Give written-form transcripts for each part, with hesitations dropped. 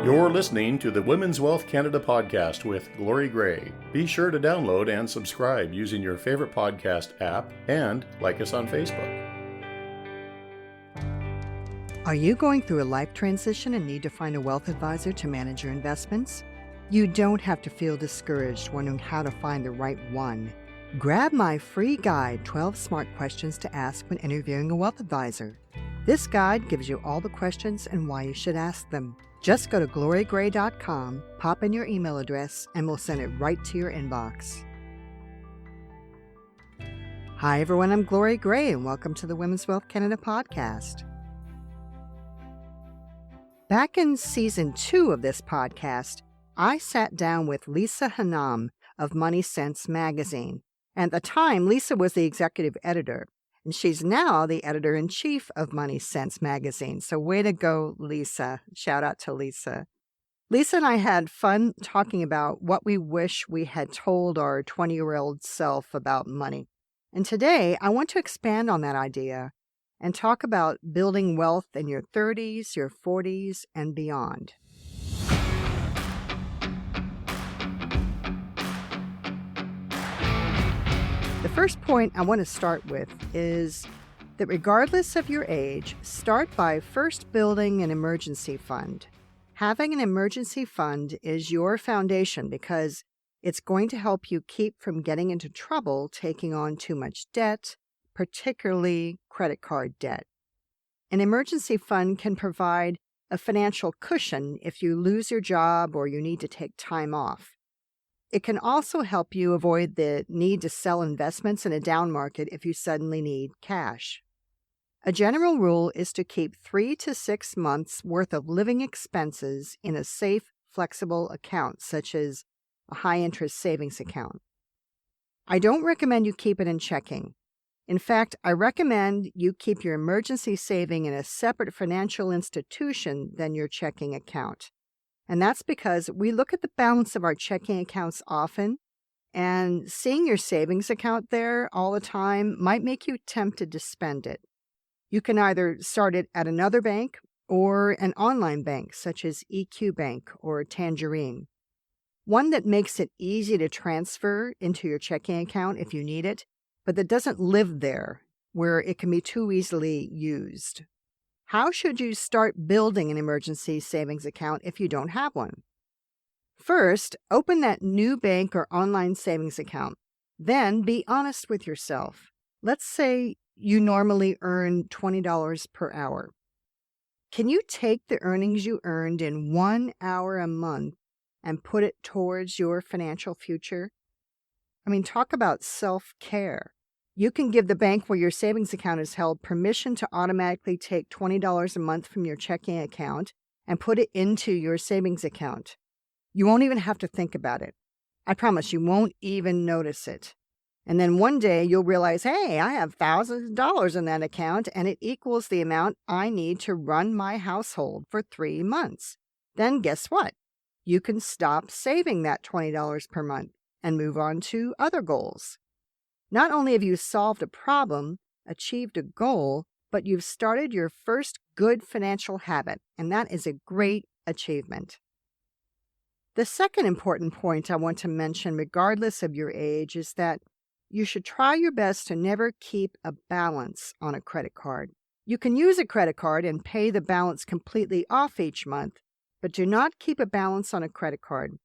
You're listening to the Women's Wealth Canada podcast with Glory Gray. Be sure to download and subscribe using your favorite podcast app and like us on Facebook. Are you going through a life transition and need to find a wealth advisor to manage your investments? You don't have to feel discouraged wondering how to find the right one. Grab my free guide, 12 Smart Questions to Ask when interviewing a wealth advisor. This guide gives you all the questions and why you should ask them. Just go to glorygray.com, pop in your email address, and we'll send it right to your inbox. Hi everyone, I'm Glory Gray, and welcome to the Women's Wealth Canada podcast. Back in Season 2 of this podcast, I sat down with Lisa Hanam of Money Sense magazine. At the time, Lisa was the executive editor, and she's now the editor-in-chief of Money Sense magazine. So way to go, Lisa. Shout out to Lisa. Lisa and I had fun talking about what we wish we had told our 20-year-old self about money. And today, I want to expand on that idea and talk about building wealth in your 30s, your 40s, and beyond. The first point I want to start with is that regardless of your age, start by first building an emergency fund. Having an emergency fund is your foundation because it's going to help you keep from getting into trouble taking on too much debt, particularly credit card debt. An emergency fund can provide a financial cushion if you lose your job or you need to take time off. It can also help you avoid the need to sell investments in a down market if you suddenly need cash. A general rule is to keep 3 to 6 months' worth of living expenses in a safe, flexible account, such as a high-interest savings account. I don't recommend you keep it in checking. In fact, I recommend you keep your emergency saving in a separate financial institution than your checking account. And that's because we look at the balance of our checking accounts often, and seeing your savings account there all the time might make you tempted to spend it. You can either start it at another bank or an online bank such as EQ Bank or Tangerine. One that makes it easy to transfer into your checking account if you need it, but that doesn't live there where it can be too easily used. How should you start building an emergency savings account if you don't have one? First, open that new bank or online savings account. Then be honest with yourself. Let's say you normally earn $20 per hour. Can you take the earnings you earned in 1 hour a month and put it towards your financial future? Talk about self-care. You can give the bank where your savings account is held permission to automatically take $20 a month from your checking account and put it into your savings account. You won't even have to think about it. I promise you won't even notice it. And then one day you'll realize, hey, I have thousands of dollars in that account and it equals the amount I need to run my household for 3 months. Then guess what? You can stop saving that $20 per month and move on to other goals. Not only have you solved a problem, achieved a goal, but you've started your first good financial habit, and that is a great achievement. The second important point I want to mention, regardless of your age, is that you should try your best to never keep a balance on a credit card. You can use a credit card and pay the balance completely off each month, but do not keep a balance on a credit card.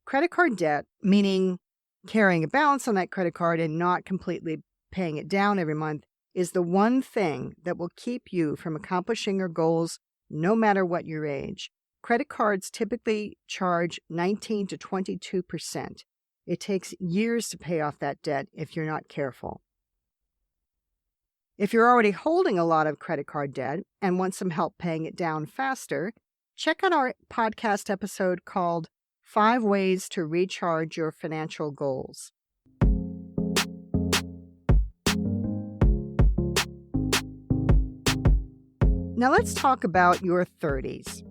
Credit card debt, meaning carrying a balance on that credit card and not completely paying it down every month, is the one thing that will keep you from accomplishing your goals no matter what your age. Credit cards typically charge 19 to 22%. It takes years to pay off that debt if you're not careful. If you're already holding a lot of credit card debt and want some help paying it down faster, check out our podcast episode called 5 Ways to Recharge Your Financial Goals. Now let's talk about your 30s.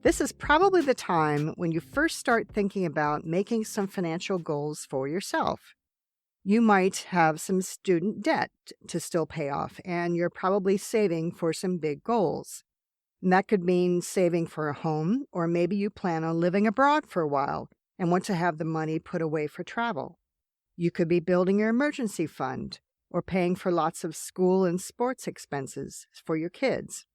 This is probably the time when you first start thinking about making some financial goals for yourself. You might have some student debt to still pay off, and you're probably saving for some big goals. And that could mean saving for a home, or maybe you plan on living abroad for a while and want to have the money put away for travel. You could be building your emergency fund or paying for lots of school and sports expenses for your kids.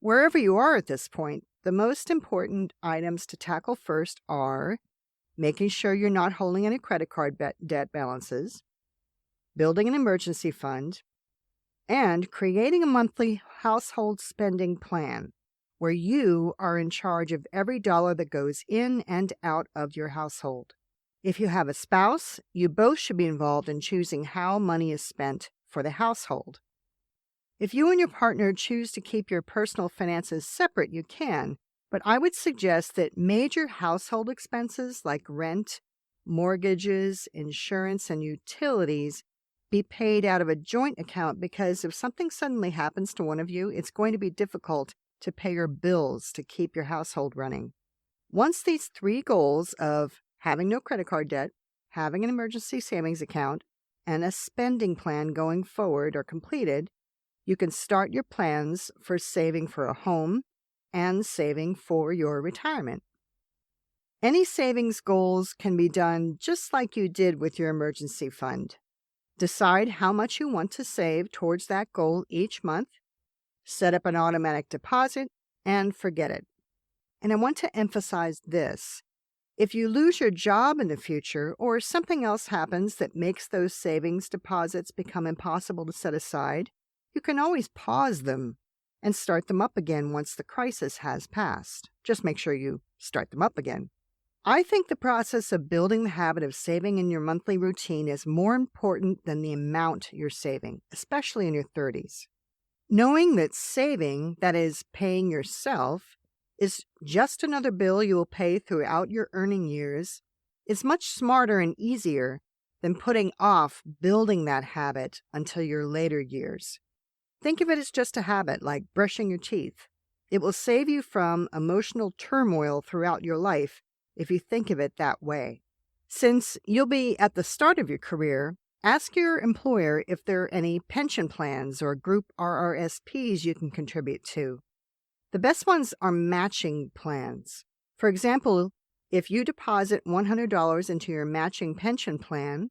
Wherever you are at this point, the most important items to tackle first are making sure you're not holding any credit card debt balances, building an emergency fund, and creating a monthly household spending plan where you are in charge of every dollar that goes in and out of your household. If you have a spouse, you both should be involved in choosing how money is spent for the household. If you and your partner choose to keep your personal finances separate, you can, but I would suggest that major household expenses like rent, mortgages, insurance, and utilities be paid out of a joint account, because if something suddenly happens to one of you, it's going to be difficult to pay your bills to keep your household running. Once these three goals of having no credit card debt, having an emergency savings account, and a spending plan going forward are completed, you can start your plans for saving for a home and saving for your retirement. Any savings goals can be done just like you did with your emergency fund. Decide how much you want to save towards that goal each month, set up an automatic deposit, and forget it. And I want to emphasize this. If you lose your job in the future or something else happens that makes those savings deposits become impossible to set aside, you can always pause them and start them up again once the crisis has passed. Just make sure you start them up again. I think the process of building the habit of saving in your monthly routine is more important than the amount you're saving, especially in your 30s. Knowing that saving, that is, paying yourself, is just another bill you will pay throughout your earning years is much smarter and easier than putting off building that habit until your later years. Think of it as just a habit, like brushing your teeth. It will save you from emotional turmoil throughout your life if you think of it that way. Since you'll be at the start of your career, ask your employer if there are any pension plans or group RRSPs you can contribute to. The best ones are matching plans. For example, if you deposit $100 into your matching pension plan,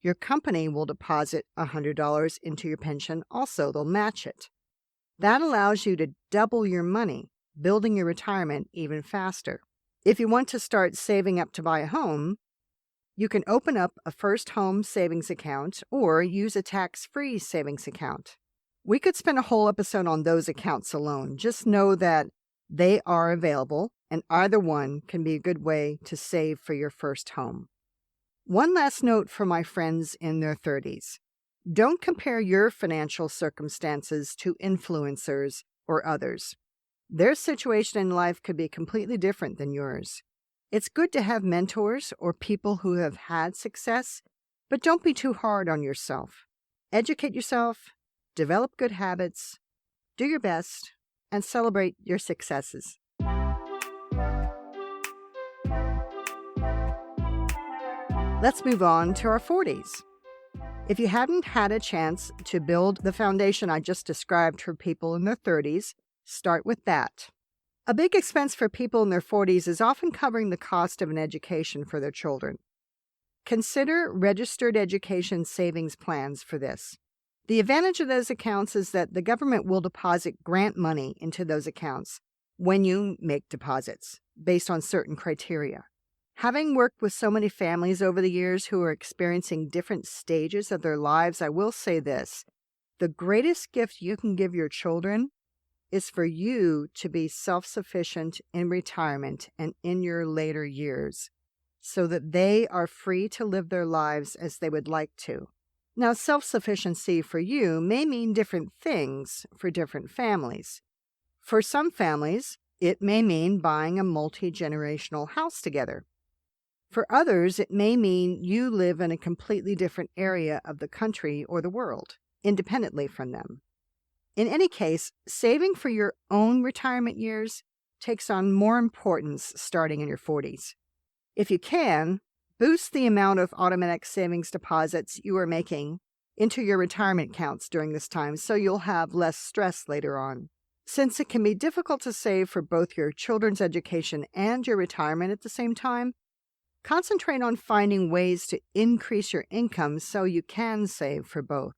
your company will deposit $100 into your pension also. They'll match it. That allows you to double your money, building your retirement even faster. If you want to start saving up to buy a home, you can open up a first home savings account or use a tax-free savings account. We could spend a whole episode on those accounts alone. Just know that they are available, and either one can be a good way to save for your first home. One last note for my friends in their 30s. Don't compare your financial circumstances to influencers or others. Their situation in life could be completely different than yours. It's good to have mentors or people who have had success, but don't be too hard on yourself. Educate yourself, develop good habits, do your best, and celebrate your successes. Let's move on to our 40s. If you haven't had a chance to build the foundation I just described for people in their 30s, start with that. A big expense for people in their 40s is often covering the cost of an education for their children. Consider registered education savings plans for this. The advantage of those accounts is that the government will deposit grant money into those accounts when you make deposits based on certain criteria. Having worked with so many families over the years who are experiencing different stages of their lives, I will say this. The greatest gift you can give your children is for you to be self-sufficient in retirement and in your later years, so that they are free to live their lives as they would like to. Now, self-sufficiency for you may mean different things for different families. For some families, it may mean buying a multi-generational house together. For others, it may mean you live in a completely different area of the country or the world, independently from them. In any case, saving for your own retirement years takes on more importance starting in your 40s. If you can, boost the amount of automatic savings deposits you are making into your retirement accounts during this time so you'll have less stress later on. Since it can be difficult to save for both your children's education and your retirement at the same time, concentrate on finding ways to increase your income so you can save for both.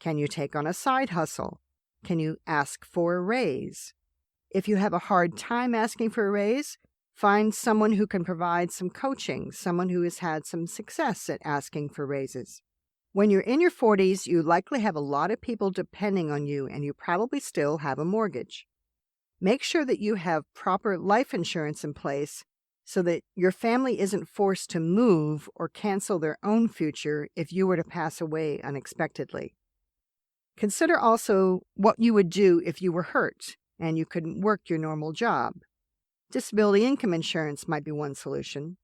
Can you take on a side hustle? Can you ask for a raise? If you have a hard time asking for a raise, find someone who can provide some coaching, someone who has had some success at asking for raises. When you're in your 40s, you likely have a lot of people depending on you, and you probably still have a mortgage. Make sure that you have proper life insurance in place so that your family isn't forced to move or cancel their own future if you were to pass away unexpectedly. Consider also what you would do if you were hurt and you couldn't work your normal job. Disability income insurance might be one solution.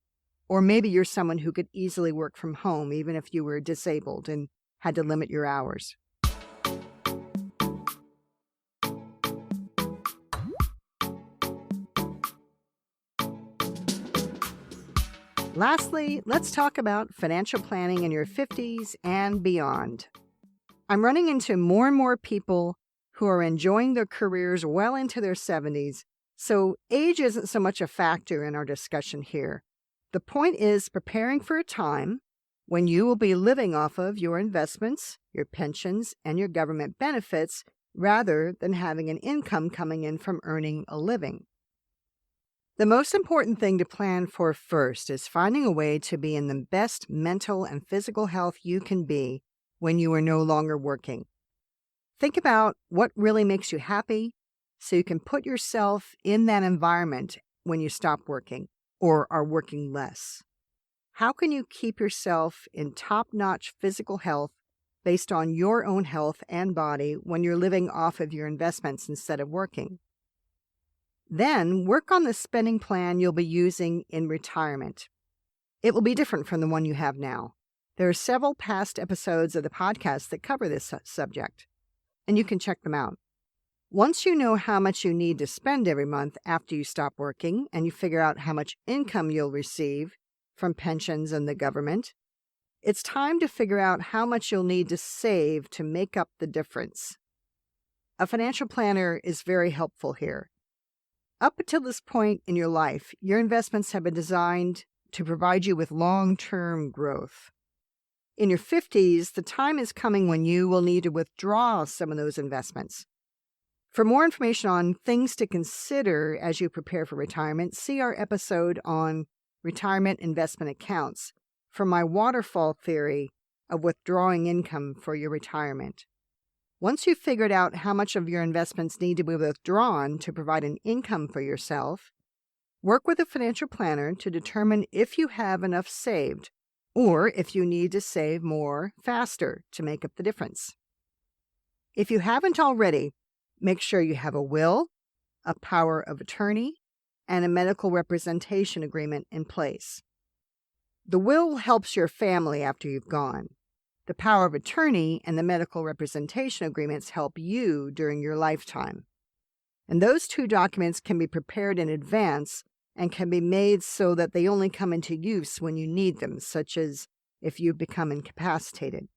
Or maybe you're someone who could easily work from home even if you were disabled and had to limit your hours. Lastly, let's talk about financial planning in your 50s and beyond. I'm running into more and more people who are enjoying their careers well into their 70s, so age isn't so much a factor in our discussion here. The point is preparing for a time when you will be living off of your investments, your pensions, and your government benefits rather than having an income coming in from earning a living. The most important thing to plan for first is finding a way to be in the best mental and physical health you can be when you are no longer working. Think about what really makes you happy so you can put yourself in that environment when you stop working or are working less. How can you keep yourself in top-notch physical health based on your own health and body when you're living off of your investments instead of working? Then work on the spending plan you'll be using in retirement. It will be different from the one you have now. There are several past episodes of the podcast that cover this subject, and you can check them out. Once you know how much you need to spend every month after you stop working and you figure out how much income you'll receive from pensions and the government, it's time to figure out how much you'll need to save to make up the difference. A financial planner is very helpful here. Up until this point in your life, your investments have been designed to provide you with long-term growth. In your 50s, the time is coming when you will need to withdraw some of those investments. For more information on things to consider as you prepare for retirement, see our episode on retirement investment accounts for my waterfall theory of withdrawing income for your retirement. Once you've figured out how much of your investments need to be withdrawn to provide an income for yourself, work with a financial planner to determine if you have enough saved or if you need to save more faster to make up the difference. If you haven't already, make sure you have a will, a power of attorney, and a medical representation agreement in place. The will helps your family after you've gone. The power of attorney and the medical representation agreements help you during your lifetime. And those two documents can be prepared in advance and can be made so that they only come into use when you need them, such as if you become incapacitated.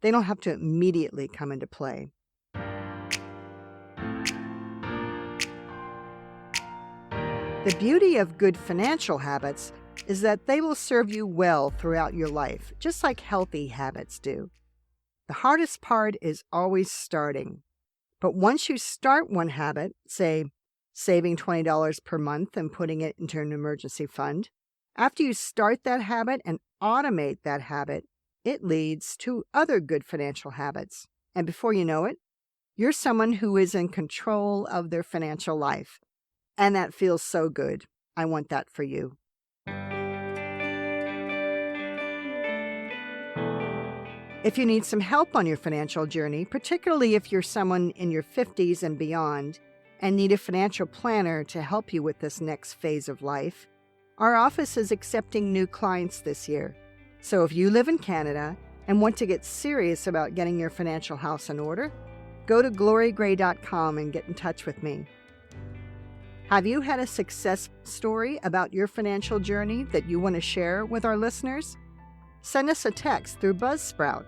They don't have to immediately come into play. The beauty of good financial habits is that they will serve you well throughout your life, just like healthy habits do. The hardest part is always starting. But once you start one habit, say saving $20 per month and putting it into an emergency fund, after you start that habit and automate that habit, it leads to other good financial habits. And before you know it, you're someone who is in control of their financial life. And that feels so good. I want that for you. If you need some help on your financial journey, particularly if you're someone in your 50s and beyond and need a financial planner to help you with this next phase of life, our office is accepting new clients this year. So if you live in Canada and want to get serious about getting your financial house in order, go to glorygray.com and get in touch with me. Have you had a success story about your financial journey that you want to share with our listeners? Send us a text through Buzzsprout.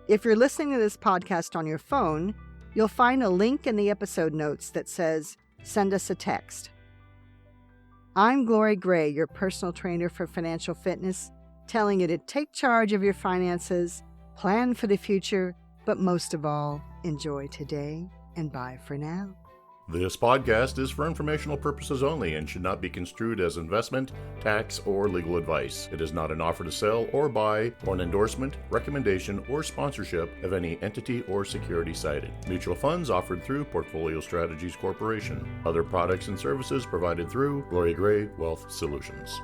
If you're listening to this podcast on your phone, You'll find a link in the episode notes that says, "Send us a text." I'm Glory Gray, your personal trainer for financial fitness, telling you to take charge of your finances, plan for the future, but most of all, enjoy today, and bye for now. This podcast is for informational purposes only and should not be construed as investment, tax, or legal advice. It is not an offer to sell or buy, or an endorsement, recommendation, or sponsorship of any entity or security cited. Mutual funds offered through Portfolio Strategies Corporation. Other products and services provided through Glory Gray Wealth Solutions.